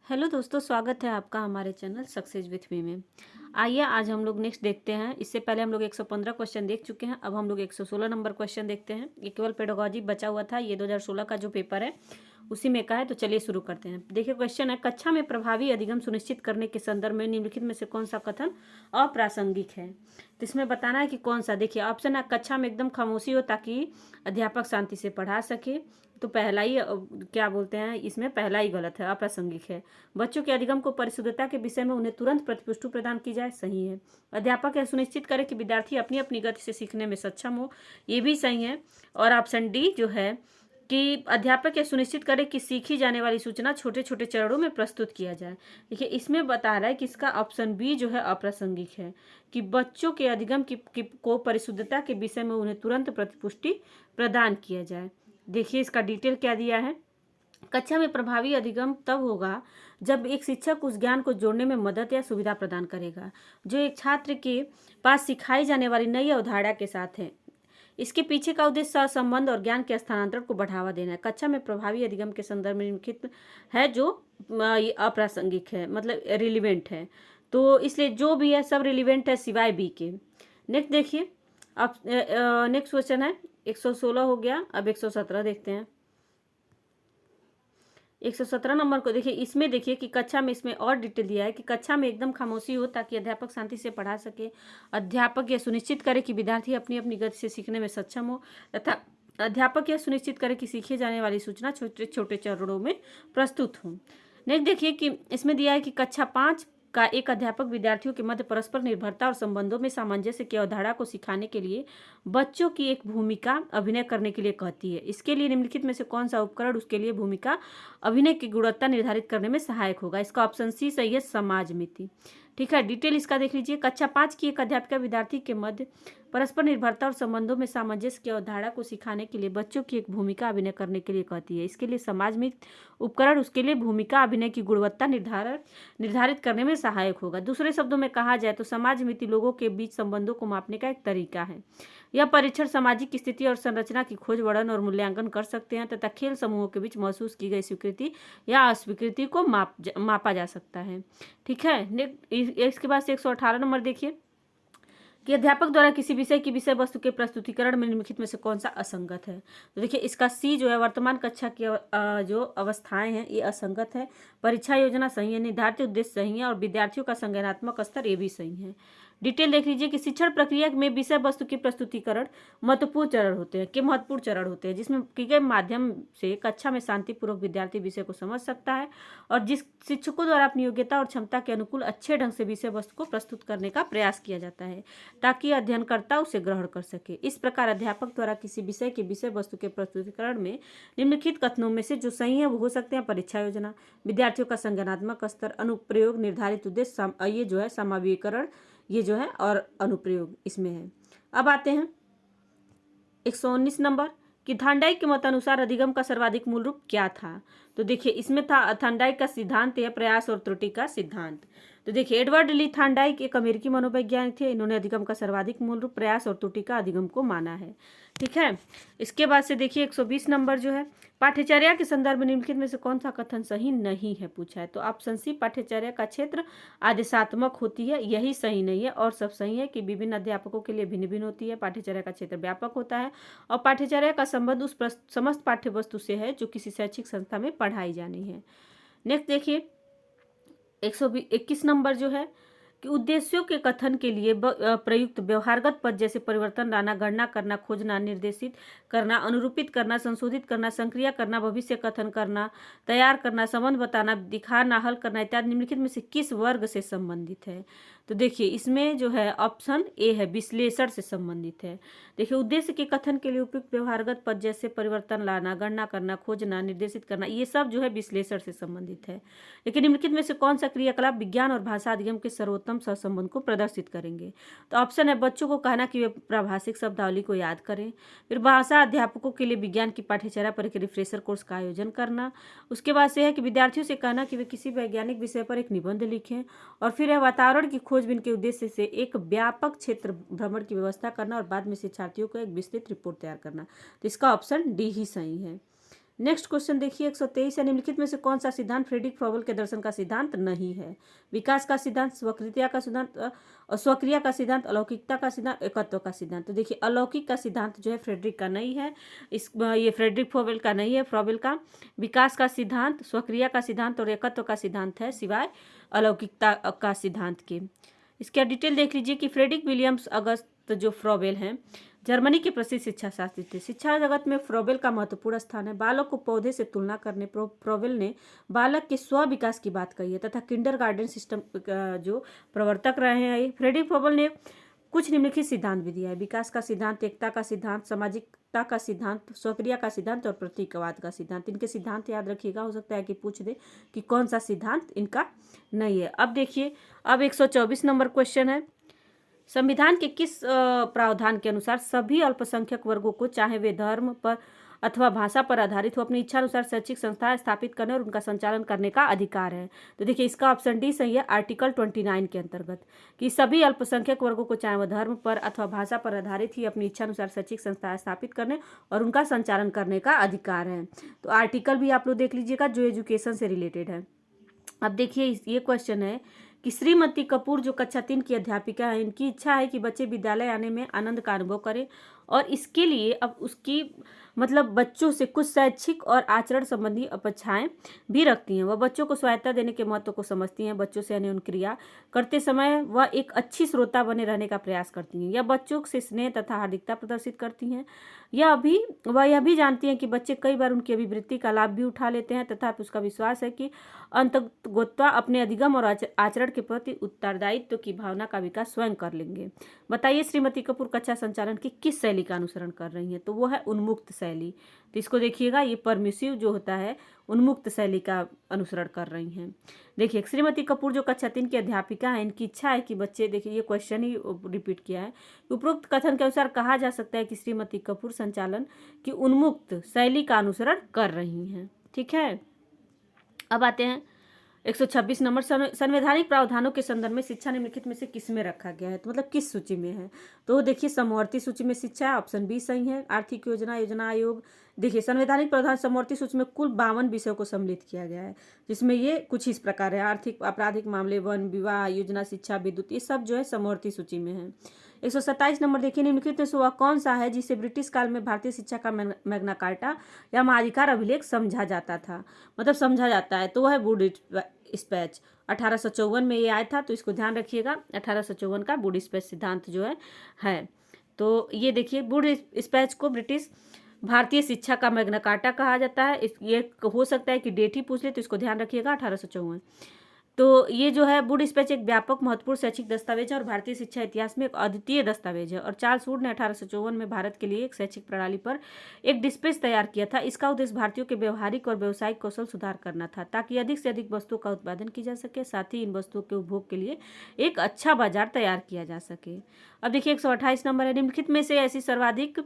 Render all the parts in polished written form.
Hello दोस्तों, स्वागत है आपका हमारे चैनल सक्सेस विथ मी में। आइए आज हम लोग नेक्स्ट देखते हैं। इससे पहले हम लोग 115 क्वेश्चन देख चुके हैं। अब हम लोग 116 नंबर क्वेश्चन देखते हैं। ये केवल पेडागोजी बचा हुआ था, ये 2016 का जो पेपर है उसी में का है। तो चलिए शुरू करते हैं। देखिए क्वेश्चन है, कक्षा में प्रभावी अधिगम सुनिश्चित करने के संदर्भ में निम्नलिखित में से कौन सा कथन अप्रासंगिक है। तो इसमें बताना है कि कौन सा। देखिए ऑप्शन है, कक्षा में एकदम खामोशी हो ताकि अध्यापक शांति से पढ़ा सके। तो पहला ही क्या बोलते हैं, इसमें पहला ही गलत है, अप्रासंगिक है। बच्चों के अधिगम को परिशुद्धता के विषय में उन्हें तुरंत प्रतिपुष्टि प्रदान की जाए, सही है। अध्यापक यह सुनिश्चित करे कि विद्यार्थी अपनी अपनी गति से सीखने में सक्षम हो, ये भी सही है। और ऑप्शन डी जो है कि अध्यापक यह सुनिश्चित करे कि सीखी जाने वाली सूचना छोटे छोटे चरणों में प्रस्तुत किया जाए। देखिए इसमें बता रहा है कि इसका ऑप्शन बी जो है अप्रासंगिक है, कि बच्चों के अधिगम को परिशुद्धता के विषय में उन्हें तुरंत प्रतिपुष्टि प्रदान किया जाए। देखिए इसका डिटेल क्या दिया है। कक्षा में प्रभावी अधिगम तब होगा जब एक शिक्षक उस ज्ञान को जोड़ने में मदद या सुविधा प्रदान करेगा जो एक छात्र के पास सिखाई जाने वाली नई अवधारणा के साथ है। इसके पीछे का उद्देश्य सहसंबंध और ज्ञान के स्थानांतरण को बढ़ावा देना है। कक्षा में प्रभावी अधिगम के संदर्भ में निम्नलिखित है जो अप्रासंगिक है, मतलब रिलीवेंट है। तो इसलिए जो भी है सब रिलीवेंट है सिवाय बी के। नेक्स्ट देखिए, अब नेक्स्ट क्वेश्चन है 116 हो गया। अब 117 देखते हैं। 117 नंबर को देखिए, इसमें देखिए कि कक्षा में, इसमें और डिटेल दिया है कि कक्षा में एकदम खामोशी हो ताकि अध्यापक शांति से पढ़ा सके। अध्यापक यह सुनिश्चित करे कि विद्यार्थी अपनी अपनी गति से सीखने में सक्षम हो, तथा अध्यापक यह सुनिश्चित करे कि सीखे जाने वाली सूचना छोटे छोटे चरणों में प्रस्तुत हो। नेक्स्ट देखिए कि इसमें दिया है कि कक्षा 5 का एक अध्यापक विद्यार्थियों के मध्य परस्पर निर्भरता और संबंधों में सामंजस्य की अवधारणा को सिखाने के लिए बच्चों की एक भूमिका अभिनय करने के लिए कहती है। इसके लिए निम्नलिखित में से कौन सा उपकरण उसके लिए भूमिका अभिनय की गुणवत्ता निर्धारित करने में सहायक होगा। इसका ऑप्शन सी सही है, समाज मिति। ठीक है, डिटेल इसका देख लीजिए। कक्षा 5 की एक अध्यापिका विद्यार्थी के मध्य परस्पर निर्भरता और संबंधों में सामंजस्य की अवधारणा को सिखाने के लिए बच्चों की एक भूमिका अभिनय करने के लिए कहती है। इसके लिए समाज में उपकरण उसके लिए भूमिका अभिनय की गुणवत्ता निर्धारित करने में सहायक होगा। दूसरे शब्दों में कहा जाए तो समाज मिति लोगों के बीच संबंधों को मापने का एक तरीका है। यह परीक्षण सामाजिक स्थिति और संरचना की खोज, वर्णन और मूल्यांकन कर सकते हैं तथा खेल समूहों के बीच महसूस की गई स्वीकृति या अस्वीकृति को मापा जा सकता है। ठीक है, इसके बाद 118 नंबर देखिए कि अध्यापक द्वारा किसी विषय की विषय वस्तु के प्रस्तुतिकरण में निम्नलिखित में से कौन सा असंगत है। तो देखिए इसका सी जो है, वर्तमान कक्षा की जो अवस्थाएं हैं ये असंगत है। परीक्षा योजना सही है, निर्धारित उद्देश्य सही है और विद्यार्थियों का संज्ञानात्मक स्तर ये भी सही है। डिटेल देख लीजिए कि शिक्षण प्रक्रिया में विषय वस्तु के प्रस्तुतिकरण महत्वपूर्ण चरण होते हैं जिसमें के माध्यम से कक्षा में शांतिपूर्वक विद्यार्थी विषय को समझ सकता है और जिस शिक्षकों द्वारा अपनी योग्यता और क्षमता के अनुकूल अच्छे ढंग से विषय वस्तु को प्रस्तुत करने का प्रयास किया जाता है ताकि अध्ययनकर्ता उसे ग्रहण कर सके। इस प्रकार अध्यापक द्वारा किसी विषय के विषय वस्तु के प्रस्तुतिकरण में निम्नलिखित कथनों में से जो सही है वो हो सकते हैं: परीक्षा योजना, विद्यार्थियों का संज्ञानात्मक स्तर, अनुप्रयोग, निर्धारित उद्देश्य, ये जो है समावेशीकरण, ये जो है और अनुप्रयोग इसमें है। अब आते हैं 119 नंबर कि थांडाइक के मतानुसार अधिगम का सर्वाधिक मूल रूप क्या था। तो देखिए इसमें था थांडाइक का सिद्धांत है प्रयास और त्रुटि का सिद्धांत। तो देखिए एडवर्ड ली थांडाइक एक अमेरिकी मनोवैज्ञानिक थे। इन्होंने अधिगम का सर्वाधिक मूल रूप प्रयास और त्रुटि का अधिगम को माना है। ठीक है, इसके बाद से देखिए 120 नंबर जो है, पाठ्यचर्या के संदर्भ में निम्नलिखित में से कौन सा कथन सही नहीं है पूछा है। तो ऑप्शन सी, पाठ्यचर्या का क्षेत्र आदेशात्मक होती है, यही सही नहीं है। और सब सही है कि विभिन्न अध्यापकों के लिए भिन्न भिन्न होती है। पाठ्यचर्या का क्षेत्र व्यापक होता है और पाठ्यचर्या का संबंध उस समस्त पाठ्य वस्तु से है जो किसी शैक्षिक संस्था में पढ़ाई जानी है। नेक्स्ट देखिए 121 नंबर जो है कि उद्देश्यों के कथन के लिए प्रयुक्त व्यवहारगत पद जैसे परिवर्तन लाना, गणना करना, खोजना, निर्देशित करना, अनुरूपित करना, संशोधित करना, संक्रिया करना, भविष्य कथन करना, तैयार करना, संबंध बताना, दिखाना, हल करना इत्यादि निम्नलिखित में से किस वर्ग से संबंधित है। तो देखिए इसमें जो है ऑप्शन ए है, विश्लेषण से संबंधित है। देखिए उद्देश्य के कथन के लिए उपयुक्त व्यवहारगत पद जैसे परिवर्तन लाना, गणना करना, खोजना, निर्देशित करना, ये सब जो है विश्लेषण से संबंधित है। लेकिन निम्नलिखित में से कौन सा क्रियाकलाप विज्ञान और भाषा अधिगम के सर्वोत्तम सहसंबंध को प्रदर्शित करेंगे। तो ऑप्शन है बच्चों को कहना कि वे प्राभाषिक शब्दावली को याद करें, फिर भाषा अध्यापकों के लिए विज्ञान की पाठ्यचर्या पर एक रिफ्रेशर कोर्स का आयोजन करना, उसके बाद से है कि विद्यार्थियों से कहना कि वे किसी वैज्ञानिक विषय पर एक निबंध लिखें, और फिर है वातावरण की खोजबीन के उद्देश्य से एक व्यापक क्षेत्र भ्रमण की व्यवस्था करना और बाद में शिक्षार्थियों को एक विस्तृत रिपोर्ट तैयार करना। तो इसका ऑप्शन डी ही सही है। नेक्स्ट क्वेश्चन देखिए 123 है, निम्नलिखित में से कौन सा सिद्धांत फ्रेडरिक फ्रोबेल के दर्शन का सिद्धांत नहीं है? विकास का सिद्धांत, स्वक्रिया का सिद्धांत, स्वक्रिया का सिद्धांत, अलौकिकता का सिद्धांत, एकत्व का सिद्धांत। तो देखिए अलौकिक का सिद्धांत जो है फ्रेडरिक का नहीं है, ये फ्रेडरिक फ्रोबेल का नहीं है, फ्रोबेल का। विकास का सिद्धांत, स्वक्रिया का सिद्धांत और एकत्व का सिद्धांत है, सिवाय अलौकिकता का सिद्धांत के। इसका डिटेल देख लीजिए कि फ्रेडरिक विलियम्स अगस्त जो फ्रोबेल हैं, जर्मनी के प्रसिद्ध शिक्षा शास्त्री थे। शिक्षा जगत में फ्रोबेल का महत्वपूर्ण स्थान है। बालक को पौधे से तुलना करने फ्रोबेल ने बालक के स्व विकास की बात कही है तथा किंडरगार्टन सिस्टम जो प्रवर्तक रहे हैं। फ्रेडरिक फ्रोबेल ने कुछ निम्नलिखित सिद्धांत भी दिया है: विकास का सिद्धांत, एकता का सिद्धांत, सामाजिकता का सिद्धांत, स्वक्रिया का सिद्धांत और प्रतीकवाद का सिद्धांत। इनके सिद्धांत याद रखिएगा, हो सकता है कि पूछ दे कि कौन सा सिद्धांत इनका नहीं है। अब देखिए, अब 124 नंबर क्वेश्चन है, संविधान के किस प्रावधान के अनुसार सभी अल्पसंख्यक वर्गों को, चाहे वे धर्म पर अथवा भाषा पर आधारित हो, अपनी इच्छा अनुसार शैक्षिक संस्थाएं स्थापित करने और उनका संचालन करने का अधिकार है? तो देखिए इसका ऑप्शन डी सही है, आर्टिकल 29 के अंतर्गत, कि सभी अल्पसंख्यक वर्गों को, चाहे वह धर्म पर अथवा भाषा पर आधारित ही, अपनी इच्छा अनुसार शैक्षिक संस्थाएं स्थापित करने और उनका संचालन करने का अधिकार है। तो आर्टिकल भी आप लोग देख लीजिएगा जो एजुकेशन से रिलेटेड है। अब देखिए ये क्वेश्चन है कि श्रीमती कपूर जो कक्षा 3 की अध्यापिका है, इनकी इच्छा है कि बच्चे विद्यालय आने में आनंद का अनुभव करें और इसके लिए अब उसकी मतलब बच्चों से कुछ शैक्षिक और आचरण संबंधी अपेक्षाएं भी रखती हैं। वह बच्चों को स्वायत्तता देने के महत्व को समझती हैं। बच्चों से अन्योन्य क्रिया करते समय वह एक अच्छी श्रोता बने रहने का प्रयास करती हैं। यह बच्चों से स्नेह तथा हार्दिकता प्रदर्शित करती हैं। वह यह भी जानती हैं कि बच्चे कई बार उनकी अभिवृत्ति का लाभ भी उठा लेते हैं तथा उसका विश्वास है कि अंततः अपने अधिगम और आचरण के प्रति उत्तरदायित्व की भावना का विकास स्वयं कर लेंगे। बताइए श्रीमती कपूर कक्षा संचालन की किस शैली का अनुसरण कर रही हैं? तो वो है उन्मुक्त शैली। तो इसको देखिएगा, ये परमिसिव जो होता है उन्मुक्त शैली का अनुसरण कर रही हैं। देखिए श्रीमती कपूर जो कक्षा 3 की अध्यापिका है, इनकी इच्छा है कि बच्चे, देखिए ये क्वेश्चन ही रिपीट किया है, उपरोक्त कथन के अनुसार कहा जा सकता है कि श्रीमती कपूर संचालन की उन्मुक्त शैली का अनुसरण कर रही हैं। ठीक है, अब आते हैं 126 नंबर, संवैधानिक प्रावधानों के संदर्भ में शिक्षा निम्नलिखित में से किस में रखा गया है? तो मतलब किस सूची में है? तो देखिए समवर्ती सूची में शिक्षा, ऑप्शन बी सही है। आर्थिक योजना, योजना आयोग। देखिए संवैधानिक प्रावधान समवर्ती सूची में कुल 52 विषयों को सम्मिलित किया गया है, जिसमें ये कुछ इस प्रकार है: आर्थिक, आपराधिक मामले, वन, विवाह, योजना, शिक्षा, विद्युत, ये सब जो है समवर्ती सूची में है। 127 नंबर देखिए, निम्नलिखित में से वह कौन सा है जिसे ब्रिटिश काल में भारतीय शिक्षा का मैग्ना कार्टा या महाधिकार अभिलेख समझा जाता था, मतलब समझा जाता है? तो वह है वुड स्पैच। 1854 में ये आया था, तो इसको ध्यान रखिएगा। 1854 का वुड स्पैच सिद्धांत जो है। तो ये देखिए वुड स्पैच को ब्रिटिश भारतीय शिक्षा का मैग्ना कार्टा कहा जाता है। ये हो सकता है कि डेट ही पूछ ले, तो इसको ध्यान रखिएगा 1854। तो ये जो है वुड स्पैच एक व्यापक महत्वपूर्ण शैक्षिक दस्तावेज है और भारतीय शिक्षा इतिहास में एक अद्वितीय दस्तावेज है। और चार्ल्स वुड ने 1854 में भारत के लिए एक शैक्षिक प्रणाली पर एक डिस्पेच तैयार किया था। इसका उद्देश्य भारतीयों के व्यवहारिक और व्यावसायिक कौशल सुधार करना था, ताकि अधिक से अधिक वस्तुओं का उत्पादन की जा सके, साथ ही इन वस्तुओं के उपभोग के लिए एक अच्छा बाजार तैयार किया जा सके। अब देखिए 128 नंबर है, निम्नलिखित में से ऐसी सर्वाधिक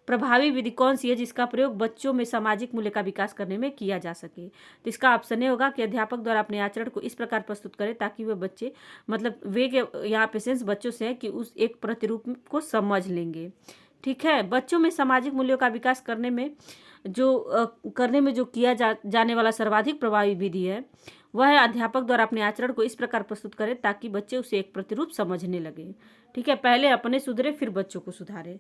प्रभावी विधि कौन सी है जिसका प्रयोग बच्चों में सामाजिक मूल्य का विकास करने में किया जा सके? तो इसका ऑप्शन ए होगा कि अध्यापक द्वारा अपने आचरण को इस प्रकार प्रस्तुत करें ताकि वे बच्चे, मतलब वे के यहाँ पे सेंस बच्चों से है कि उस एक प्रतिरूप को समझ लेंगे। ठीक है, बच्चों में सामाजिक मूल्यों का विकास करने में जो किया जाने वाला सर्वाधिक प्रभावी विधि है वह है अध्यापक द्वारा अपने आचरण को इस प्रकार प्रस्तुत करें ताकि बच्चे उसे एक प्रतिरूप समझने लगे। ठीक है, पहले अपने सुधरे फिर बच्चों को सुधारे।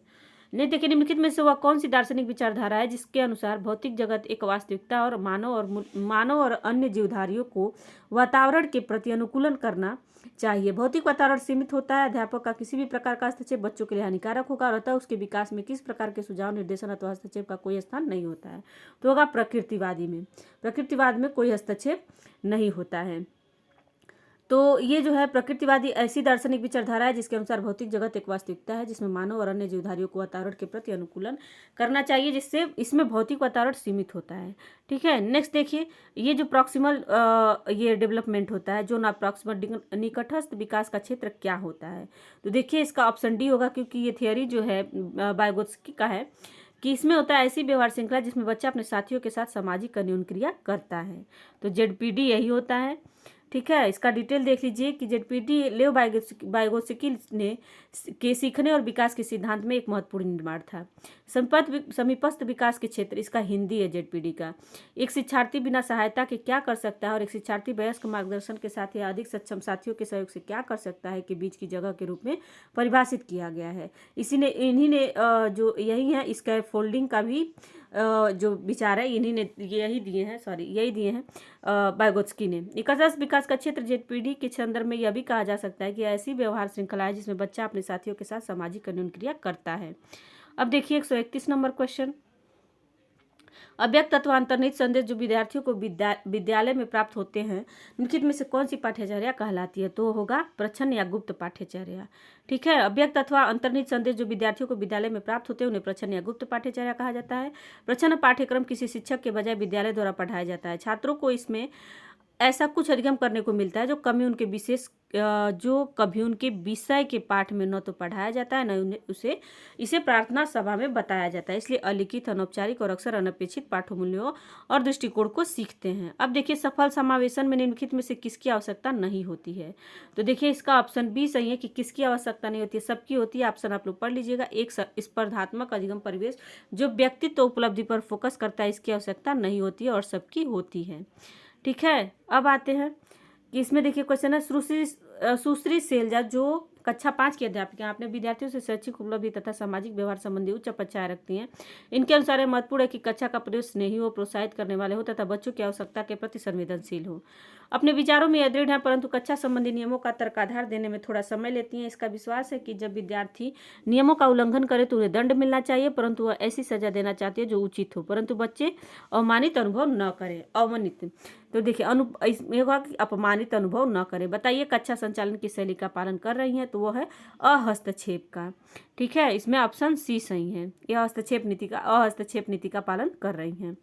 नहीं देखिए, निम्नलिखित में से वह कौन सी दार्शनिक विचारधारा है जिसके अनुसार भौतिक जगत एक वास्तविकता और मानव और अन्य जीवधारियों को वातावरण के प्रति अनुकूलन करना चाहिए? भौतिक वातावरण सीमित होता है, अध्यापक का किसी भी प्रकार का हस्तक्षेप बच्चों के लिए हानिकारक होगा और अतः उसके विकास में किस प्रकार के सुझाव, निर्देशन अथवा हस्तक्षेप का कोई स्थान नहीं होता है? तो होगा प्रकृतिवाद में कोई हस्तक्षेप नहीं होता है। तो ये जो है प्रकृतिवादी ऐसी दार्शनिक विचारधारा है जिसके अनुसार भौतिक जगत एक वास्तविकता है जिसमें मानव और अन्य जीवधारियों को वातावरण के प्रति अनुकूलन करना चाहिए, जिससे इसमें भौतिक वातावरण सीमित होता है। ठीक है, नेक्स्ट देखिए, ये जो प्रॉक्सिमल ये डेवलपमेंट होता है, जो प्रॉक्सिमल निकटस्थ विकास का क्षेत्र क्या होता है? तो देखिए इसका ऑप्शन डी होगा, क्योंकि ये थियोरी जो है वाइगोत्स्की का है कि इसमें होता है ऐसी व्यवहार श्रृंखला जिसमें बच्चा अपने साथियों के साथ सामाजिक अन्योन्य क्रिया करता है। तो ZPD यही होता है। ठीक है, इसका डिटेल देख लीजिए कि जेडपीडी लेव वाइगोत्स्की ने के सीखने और विकास के सिद्धांत में एक महत्वपूर्ण निर्माण था। समीपस्थ विकास के क्षेत्र, इसका हिंदी है जेडपीडी का। एक शिक्षार्थी बिना सहायता के क्या कर सकता है और एक शिक्षार्थी वयस्क मार्गदर्शन के साथ या अधिक सक्षम साथियों के सहयोग से क्या कर सकता है के बीच की जगह के रूप में परिभाषित किया गया है। इन्हीं ने जो यही है स्कैफोल्डिंग का भी जो विचार है इन्हीं ने यही दिए हैं वाइगोत्स्की ने। निकटस्थ विकास का क्षेत्र जेडपीडी के संदर्भ में यह भी कहा जा सकता है कि ऐसी व्यवहार श्रृंखला है जिसमें बच्चा अपने साथियों के साथ सामाजिक कन्यून क्रिया करता है। अब देखिए 131 नंबर क्वेश्चन। अव्यक्त अथवा अंतर्निहित संदेश जो विद्यार्थियों को विद्यालय में प्राप्त होते हैं, निम्नलिखित में से कौन सी पाठ्यचर्या कहलाती है? तो होगा प्रच्छन्न या गुप्त पाठ्यचर्या। ठीक है, अव्यक्त अथवा अंतर्निहित संदेश जो विद्यार्थियों को विद्यालय में प्राप्त होते हैं उन्हें प्रच्छन्न या गुप्त पाठ्यचर्या कहा जाता है। प्रच्छन्न पाठ्यक्रम किसी शिक्षक के बजाय विद्यालय द्वारा पढ़ाया जाता है। छात्रों को इसमें ऐसा कुछ अधिगम करने को मिलता है जो कभी उनके विषय के पाठ में न तो पढ़ाया जाता है न इसे प्रार्थना सभा में बताया जाता है। इसलिए अलिखित, अनौपचारिक और अक्सर अनपेक्षित पाठ्यमूल्यों और दृष्टिकोण को सीखते हैं। अब देखिए सफल समावेशन में निम्नलिखित में से किसकी आवश्यकता नहीं होती है? तो देखिए इसका ऑप्शन बी सही है कि किसकी आवश्यकता नहीं होती है, सबकी होती है। ऑप्शन आप लोग पढ़ लीजिएगा। एक स्पर्धात्मक अधिगम परिवेश जो व्यक्तित्व उपलब्धि पर फोकस करता है, इसकी आवश्यकता नहीं होती है और सबकी होती है। ठीक है, अब आते हैं कि इसमें देखिए क्वेश्चन है सुश्री सैलजा जो कक्षा 5 की अध्यापिका अपने विद्यार्थियों से शैक्षिक उपलब्धि तथा सामाजिक व्यवहार संबंधी उच्च अपेक्षाएं रखती हैं। इनके अनुसार यह महत्वपूर्ण है कि कक्षा का प्रवेश स्नेही हो, प्रोत्साहित करने वाले हो तथा बच्चों की आवश्यकता के प्रति संवेदनशील हो। अपने विचारों में यह दृढ़ है परंतु कक्षा संबंधी नियमों का तर्काधार देने में थोड़ा समय लेती हैं। इसका विश्वास है कि जब विद्यार्थी नियमों का उल्लंघन करे तो उन्हें दंड मिलना चाहिए, परंतु वह ऐसी सजा देना चाहती है जो उचित हो, परंतु बच्चे अवमानित अनुभव न करें। अवमानित तो देखिए अपमानित अनुभव न करें। बताइए कक्षा संचालन की शैली का पालन कर रही हैं? तो वो है अहस्तक्षेप का। ठीक है, इसमें ऑप्शन सी सही है। यह अहस्तक्षेप नीति का पालन कर रही हैं।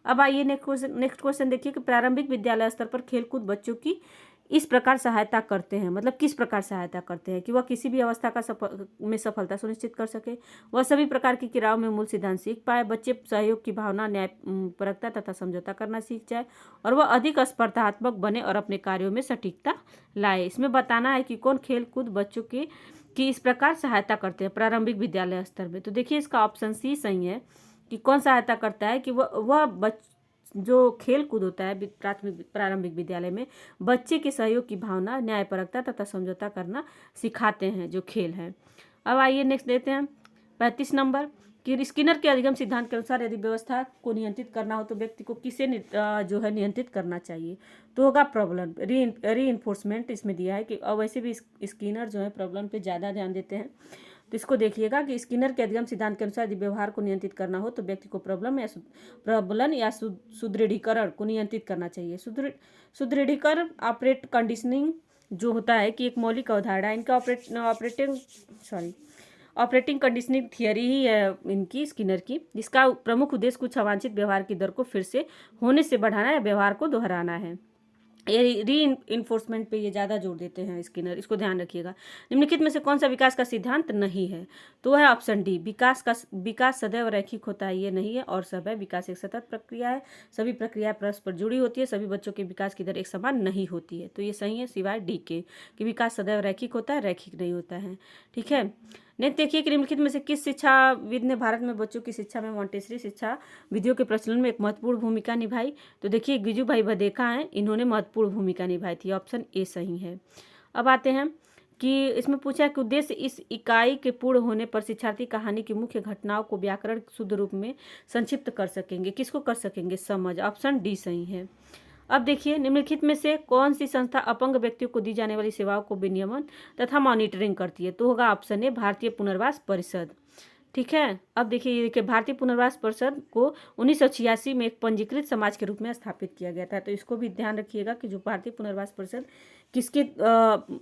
अब आइए नेक्स्ट क्वेश्चन देखिए कि प्रारंभिक विद्यालय स्तर पर खेलकूद बच्चों की इस प्रकार सहायता करते हैं, मतलब किस प्रकार सहायता करते हैं कि वह किसी भी अवस्था का सफलता सुनिश्चित कर सके, वह सभी प्रकार की क्रियाओं में मूल सिद्धांत सीख पाए, बच्चे सहयोग की भावना, न्यायपरकता तथा समझौता करना सीख जाए और वह अधिक स्पर्धात्मक बने और अपने कार्यों में सटीकता लाए। इसमें बताना है कि कौन खेल कूद बच्चों की इस प्रकार सहायता करते हैं प्रारंभिक विद्यालय स्तर में। तो देखिए इसका ऑप्शन सी सही है कि कौन सहायता करता है कि वह जो खेल कूद होता है प्रारंभिक विद्यालय में बच्चे के सहयोग की भावना, न्यायपरकता तथा समझौता करना सिखाते हैं जो खेल है। अब आइए नेक्स्ट देते हैं 35 नंबर कि स्किनर के अधिगम सिद्धांत के अनुसार यदि व्यवस्था को नियंत्रित करना हो तो व्यक्ति को किसे जो है नियंत्रित करना चाहिए? तो होगा प्रॉब्लम रीइंफोर्समेंट इसमें दिया है कि वैसे भी स्किनर जो है प्रॉब्लम पे ज़्यादा ध्यान देते हैं। तो इसको देखिएगा कि स्किनर के अधिगम सिद्धांत के अनुसार यदि व्यवहार को नियंत्रित करना हो तो व्यक्ति को प्रबलन या सुदृढ़ीकरण को नियंत्रित करना चाहिए। सुदृढ़ीकरण ऑपरेट कंडीशनिंग जो होता है कि एक मौलिक अवधारणा है। इनका ऑपरेटिंग कंडीशनिंग थियरी ही है इनकी स्किनर की, जिसका प्रमुख उद्देश्य कुछ अवांछित व्यवहार की दर को फिर से होने से बढ़ाना या व्यवहार को दोहराना है। ये रीइंफोर्समेंट पे ये ज़्यादा जोर देते हैं स्किनर, इसको ध्यान रखिएगा। निम्नलिखित में से कौन सा विकास का सिद्धांत नहीं है? तो है ऑप्शन डी, विकास सदैव रैखिक होता है, ये नहीं है। और सब है विकास एक सतत प्रक्रिया है, सभी प्रक्रियाएं परस्पर जुड़ी होती है, सभी बच्चों के विकास की दर एक समान नहीं होती है। तो ये सही है सिवाय डी के कि विकास सदैव रैखिक होता है, रैखिक नहीं होता है। ठीक है, नेक्स्ट देखिए कि निम्नलिखित में से किस शिक्षाविद ने भारत में बच्चों की शिक्षा में मॉन्टेसरी शिक्षा विधियों के प्रचलन में एक महत्वपूर्ण भूमिका निभाई? तो देखिए गिजू भाई भदेका हैं, इन्होंने महत्वपूर्ण भूमिका निभाई थी। ऑप्शन ए सही है। अब आते हैं कि इसमें पूछा है कि उद्देश्य इस इकाई के पूर्ण होने पर शिक्षार्थी कहानी की मुख्य घटनाओं को व्याकरण शुद्ध रूप में संक्षिप्त कर सकेंगे। किसको कर सकेंगे? समझ। ऑप्शन डी सही है। अब देखिए निम्नलिखित में से कौन सी संस्था अपंग व्यक्तियों को दी जाने वाली सेवाओं को विनियमन तथा मॉनिटरिंग करती है? तो होगा ऑप्शन ए, भारतीय पुनर्वास परिषद। ठीक है, अब देखिए भारतीय पुनर्वास परिषद को 1986 में एक पंजीकृत समाज के रूप में स्थापित किया गया था। तो इसको भी ध्यान रखिएगा कि जो भारतीय पुनर्वास परिषद किसके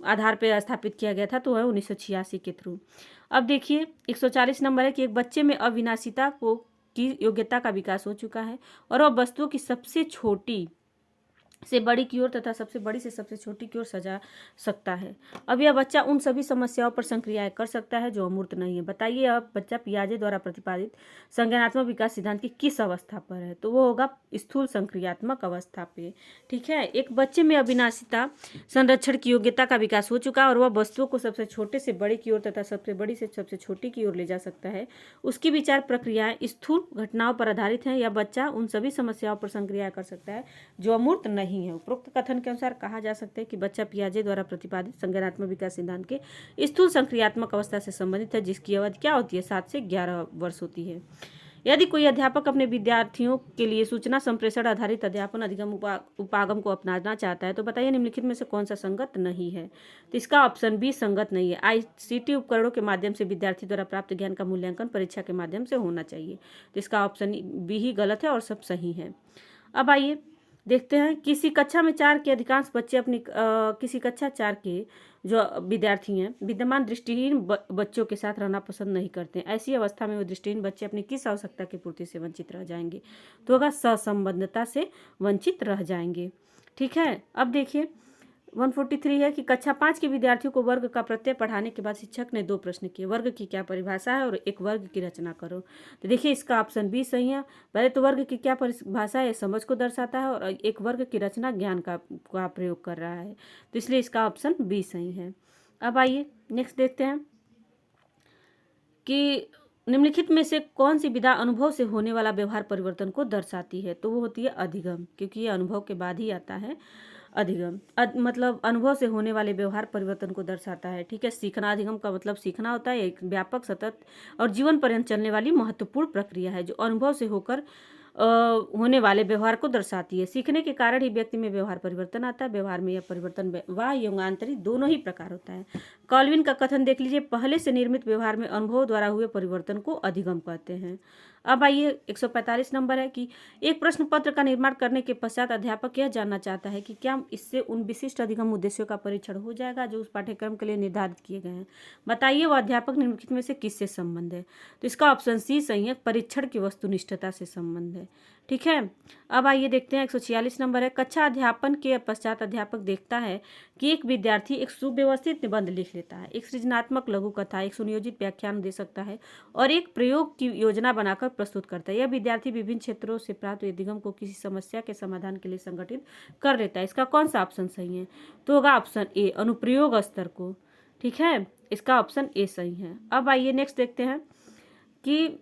आधार पर स्थापित किया गया था, तो है 1986 के थ्रू। अब देखिए 140 नंबर है कि एक बच्चे में अविनाशिता की योग्यता का विकास हो चुका है और वह वस्तुओं की सबसे छोटी से बड़ी की ओर तथा सबसे बड़ी से सबसे छोटी की ओर सजा सकता है। अब यह बच्चा उन सभी समस्याओं पर संक्रियाएं कर सकता है जो अमूर्त नहीं है। बताइए अब बच्चा पियाजे द्वारा प्रतिपादित संज्ञानात्मक विकास सिद्धांत की किस अवस्था पर है? तो वो होगा स्थूल संक्रियात्मक अवस्था पे। ठीक है, एक बच्चे में अविनाशिता संरक्षण की योग्यता का विकास हो चुका और वह वस्तुओं को सबसे छोटे से बड़े की ओर तथा सबसे बड़ी से सबसे छोटी की ओर ले जा सकता है। उसकी विचार प्रक्रियाएं स्थूल घटनाओं पर आधारित हैं। यह बच्चा उन सभी समस्याओं पर संक्रिया कर सकता है जो अमूर्त नहीं है। उपरोक्त कथन के अनुसार कहा जा सकता है कि बच्चा पियाजे द्वारा प्रतिपादित संज्ञानात्मक विकास सिद्धांत के स्थूल संक्रियात्मक अवस्था से संबंधित है, जिसकी अवधि क्या होती है? 7 से 11 वर्ष होती है। यदि कोई अध्यापक अपने विद्यार्थियों के लिए सूचना संप्रेषण आधारित अध्यापन अधिगम उपागम को अपनाना चाहता है तो बताइए निम्नलिखित में से कौन सा संगत नहीं है? तो इसका ऑप्शन बी संगत नहीं है। आईसीटी उपकरणों के माध्यम से विद्यार्थी द्वारा प्राप्त ज्ञान का मूल्यांकन परीक्षा के माध्यम से होना चाहिए। तो इसका ऑप्शन बी ही गलत है और सब सही है। अब आइए देखते हैं, किसी कक्षा में 4 के अधिकांश बच्चे किसी कक्षा 4 के जो विद्यार्थी हैं विद्यमान दृष्टिहीन बच्चों के साथ रहना पसंद नहीं करते हैं। ऐसी अवस्था में वो दृष्टिहीन बच्चे अपनी किस आवश्यकता की पूर्ति से वंचित रह जाएंगे? तो होगा सहसंबंधता से वंचित रह जाएंगे। ठीक है, अब देखिए 143 है कि कक्षा 5 के विद्यार्थियों को वर्ग का प्रत्यय पढ़ाने के बाद शिक्षक ने 2 प्रश्न किए। वर्ग की क्या परिभाषा है और एक वर्ग की रचना करो। तो देखिए इसका ऑप्शन बी सही है। पहले तो वर्ग की क्या परिभाषा है, समझ को दर्शाता है, और एक वर्ग की रचना ज्ञान का प्रयोग कर रहा है, तो इसलिए इसका ऑप्शन बी सही है। अब आइए नेक्स्ट देखते हैं कि निम्नलिखित में से कौन सी विधा अनुभव से होने वाला व्यवहार परिवर्तन को दर्शाती है? तो वो होती है अधिगम, क्योंकि ये अनुभव के बाद ही आता है। अधिगम मतलब अनुभव से होने वाले व्यवहार परिवर्तन को दर्शाता है। ठीक है, सीखना, अधिगम का मतलब सीखना होता है, एक व्यापक, सतत और जीवन पर्यंत चलने वाली महत्वपूर्ण प्रक्रिया है जो अनुभव से होकर होने वाले व्यवहार को दर्शाती है। सीखने के कारण ही व्यक्ति में व्यवहार परिवर्तन आता है। व्यवहार में यह परिवर्तन बाह्य एवं आंतरिक दोनों ही प्रकार होता है। कॉल्विन का कथन देख लीजिए, पहले से निर्मित व्यवहार में अनुभव द्वारा हुए परिवर्तन को अधिगम कहते हैं। अब आइए 145 नंबर है कि एक प्रश्न पत्र का निर्माण करने के पश्चात अध्यापक यह जानना चाहता है कि क्या इससे उन विशिष्ट अधिगम उद्देश्यों का परीक्षण हो जाएगा जो उस पाठ्यक्रम के लिए निर्धारित किए गए हैं। बताइए वह अध्यापक निम्नलिखित में से किससे संबंध है? तो इसका ऑप्शन सी सही है, परीक्षण की वस्तुनिष्ठता से संबंध है। ठीक है, अब आइए देखते हैं 146 नंबर है, कक्षा अध्यापन के पश्चात अध्यापक देखता है कि एक विद्यार्थी एक सुव्यवस्थित निबंध लिख लेता है, एक सृजनात्मक लघु कथा, एक सुनियोजित व्याख्यान दे सकता है और एक प्रयोग की योजना बनाकर प्रस्तुत करता है। यह विद्यार्थी विभिन्न क्षेत्रों से प्राप्त अधिगम को किसी समस्या के समाधान के लिए संगठित कर लेता है। इसका कौन सा ऑप्शन सही है? तो होगा ऑप्शन ए, अनुप्रयोग स्तर को। ठीक है, इसका ऑप्शन ए सही है। अब आइए नेक्स्ट देखते हैं कि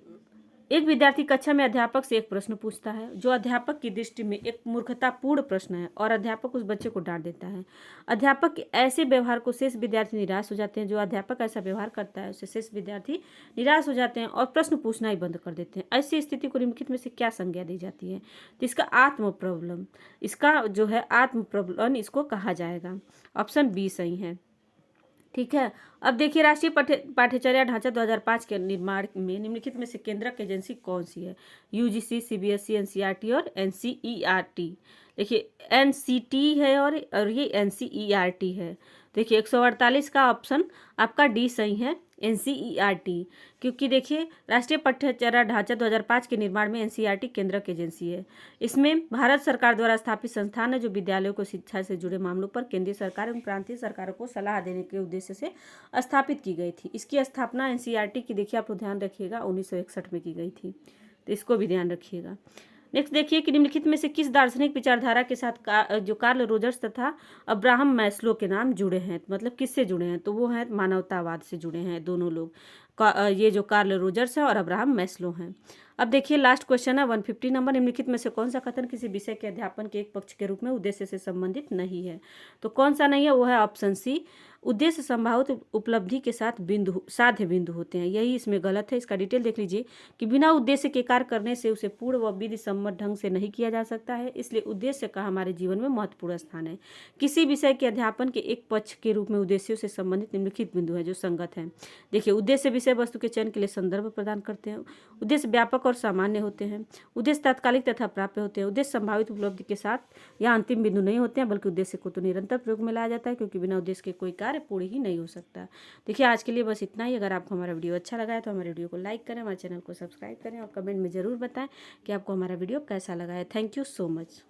एक विद्यार्थी कक्षा में अध्यापक से एक प्रश्न पूछता है जो अध्यापक की दृष्टि में एक मूर्खतापूर्ण प्रश्न है और अध्यापक उस बच्चे को डांट देता है। अध्यापक के ऐसे व्यवहार को शेष विद्यार्थी निराश हो जाते हैं। जो अध्यापक ऐसा व्यवहार करता है उससे शेष विद्यार्थी निराश हो जाते हैं और प्रश्न पूछना ही बंद कर देते हैं। ऐसी स्थिति को निम्नलिखित में से क्या संज्ञा दी जाती है? तो इसका आत्म प्रबलन, इसका जो है आत्म प्रबलन इसको कहा जाएगा। ऑप्शन बी सही है। ठीक है, अब देखिए राष्ट्रीय पाठ्यचर्या ढांचा 2005 के निर्माण में निम्नलिखित में से केंद्रक एजेंसी कौन सी है? यूजीसी, सीबीएसई, एनसीईआरटी और एनसीईआरटी। देखिए एनसीटी है और ये एनसीईआरटी है। देखिए 148 का ऑप्शन आपका डी सही है, एनसीईआरटी, क्योंकि देखिए राष्ट्रीय पाठ्यचर्या ढांचा 2005 के निर्माण में एनसीईआरटी केंद्रक एजेंसी है। इसमें भारत सरकार द्वारा स्थापित संस्थान है जो विद्यालयों को शिक्षा से जुड़े मामलों पर केंद्रीय सरकार एवं प्रांतीय सरकारों को सलाह देने के उद्देश्य से स्थापित की गई थी। इसकी स्थापना एनसीईआरटी की देखिए आप ध्यान रखिएगा 1961 में की गई थी, तो इसको भी ध्यान रखिएगा। नेक्स्ट देखिए कि निम्नलिखित में से किस दार्शनिक विचारधारा के साथ जो कार्ल रोजर्स तथा अब्राहम मैस्लो के नाम जुड़े हैं, मतलब किससे जुड़े हैं? तो वो हैं मानवतावाद से जुड़े हैं दोनों लोग, ये जो कार्ल रोजर्स है और अब्राहम मैस्लो हैं। अब देखिए लास्ट क्वेश्चन है 150 नंबर, निम्नलिखित में से कौन सा कथन किसी विषय के अध्यापन के एक पक्ष के रूप में उद्देश्य से संबंधित नहीं है? तो कौन सा नहीं है? वो है ऑप्शन सी, उद्देश्य संभावित उपलब्धि के साथ साध्य बिंदु होते हैं, यही इसमें गलत है। इसका डिटेल देख लीजिए कि बिना उद्देश्य के कार्य करने से उसे पूर्ण व विधि सम्मत ढंग से नहीं किया जा सकता है, इसलिए उद्देश्य का हमारे जीवन में महत्वपूर्ण स्थान है। किसी विषय के अध्यापन के एक पक्ष के रूप में उद्देश्यों से संबंधित निम्नलिखित बिंदु है जो संगत हैं। देखिए उद्देश्य विषय वस्तु के चयन के लिए संदर्भ प्रदान करते हैं, उद्देश्य व्यापक और सामान्य होते हैं, उद्देश्य तात्कालिक तथा प्राप्य होते हैं, उद्देश्य संभावित उपलब्धि के साथ या अंतिम बिंदु नहीं होते हैं, बल्कि उद्देश्य को तो निरंतर प्रयोग में लाया जाता है क्योंकि बिना उद्देश्य के कोई कार्य पूर्ण ही नहीं हो सकता। देखिए आज के लिए बस इतना ही। अगर आपको हमारा वीडियो अच्छा लगा है तो हमारे वीडियो को लाइक करें, हमारे चैनल को सब्सक्राइब करें और कमेंट में ज़रूर बताएं कि आपको हमारा वीडियो कैसा लगा है। Thank you so much.